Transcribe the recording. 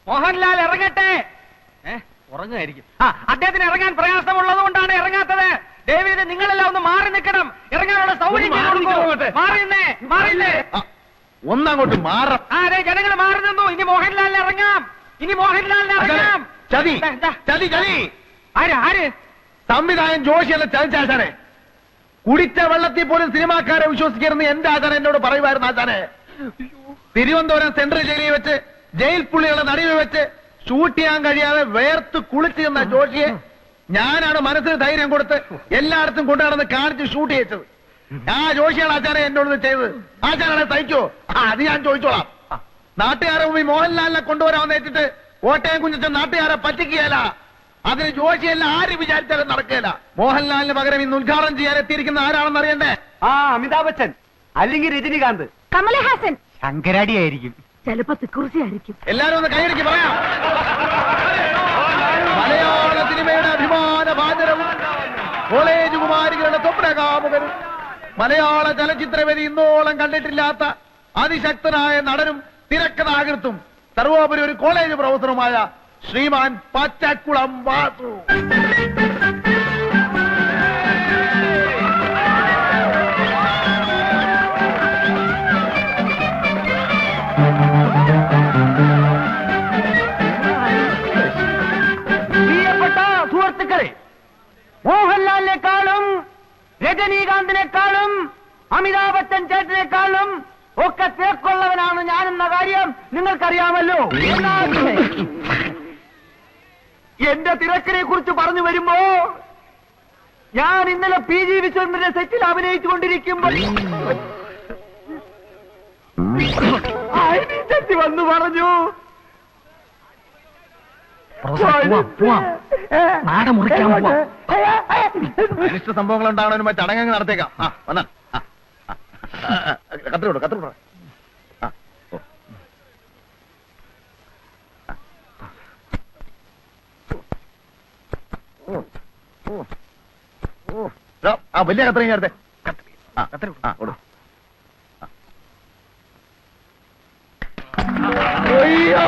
മോഹൻലാൽ ഇറങ്ങട്ടെ. ഉറങ്ങുമായിരിക്കും. അദ്ദേഹത്തിന് ഇറങ്ങാൻ പ്രയാസമുള്ളത് കൊണ്ടാണ് ഇറങ്ങാത്തത്. ദേവീത് നിങ്ങളെല്ലാം ഒന്ന് മാറി നിൽക്കണം. ഇറങ്ങാനുള്ള സൗകര്യം ഒന്നങ്ങോട്ട് മാറാം. അതെ, ജനങ്ങൾ മാറി നിന്നു. ഇനി മോഹൻലാലിന് ഇറങ്ങാം. ഇനി മോഹൻലാലിന് ഇറങ്ങാം. ചതി ചതി ചതി. ആര്? സംവിധായകൻ ജോഷിയല്ല ചതിച്ചാശാനെ. കുടിച്ച വെള്ളത്തിൽ പോലും സിനിമാക്കാരെ വിശ്വസിക്കരുന്ന് എന്റെ ആചാരം എന്നോട് പറയുമായിരുന്നു. ആചാനെ, തിരുവനന്തപുരം സെൻട്രൽ ജയിലിൽ വെച്ച് ജയിൽ പുള്ളികളെ നടുവിൽ വെച്ച് ഷൂട്ട് ചെയ്യാൻ കഴിയാതെ വേർത്ത് കുളിച്ചു നിന്ന ജോഷിയെ ഞാനാണ് മനസ്സിന് ധൈര്യം കൊടുത്ത് എല്ലായിടത്തും കൊണ്ടുനടന്ന് കാണിച്ച് ഷൂട്ട് ചെയ്യിച്ചത്. ആ ജോഷിയാണ് ആചാരം എന്നോട് ചെയ്തത്. ആചാരനെ തയ്ക്കോ? അത് ഞാൻ ചോദിച്ചോളാം. നാട്ടുകാരെ മുമ്പിൽ മോഹൻലാലിനെ കൊണ്ടുവരാൻ നേരിട്ട് കോട്ടയം കുഞ്ഞച്ച നാട്ടുകാരെ പറ്റിക്കുകയല്ല. അതിന് ജോഷിയെല്ലാം ആര് വിചാരിച്ചാലും നടക്കുകയില്ല. മോഹൻലാലിന് പകരം ഇന്ന് ഉദ്ഘാടനം ചെയ്യാൻ എത്തിയിരിക്കുന്ന ആരാണെന്ന് അറിയണ്ടേ? അമിതാഭ് ബച്ചൻ, അല്ലെങ്കിൽ രജനികാന്ത്, കമലഹാസൻ, ശങ്കരാടി ആയിരിക്കും, ചിലപ്പോ തിക്കുറിശി ആയിരിക്കും. എല്ലാരും ഒന്ന് കൈയടിക്ക് പറയാം. മലയാള സിനിമയുടെ അഭിമാന പാചരവും കോളേജ് കുമാരികളുടെ സ്വപ്നകാമുകരും മലയാള ചലച്ചിത്രവേദി ഇന്നോളം കണ്ടിട്ടില്ലാത്ത അതിശക്തനായ നടനും തിരക്കഥാകൃത്തും സർവോപരി ഒരു കോളേജ് പ്രൊഫസറുമായ ശ്രീമാൻ പച്ചക്കുളം വാസു. പ്രിയപ്പെട്ട സുഹൃത്തുക്കളെ, മോഹൻലാലിനെക്കാളും രജനീകാന്തിനെക്കാളും അമിതാഭ് ബച്ചൻ ചേട്ടനെക്കാളും ഒക്കെ തേക്കുള്ളവനാണ് ഞാനെന്ന കാര്യം നിങ്ങൾക്കറിയാമല്ലോ. എന്റെ തിരക്കിനെ കുറിച്ച് പറഞ്ഞു വരുമ്പോ ഞാൻ ഇന്നലെ PG വിശ്വനാഥന്റെ സെറ്റിൽ അഭിനയിച്ചുകൊണ്ടിരിക്കുമ്പോൾ ചെത്തി വന്നു പറഞ്ഞു, അനിഷ്ട സംഭവങ്ങൾ ഉണ്ടാവണതിന് മറ്റു ചടങ്ങ് നടത്തേക്കാം. വന്നാ കത്തിരോട് കത്തിരോട്. വലിയ കത്രയും ചേർത്തെ. അയ്യോ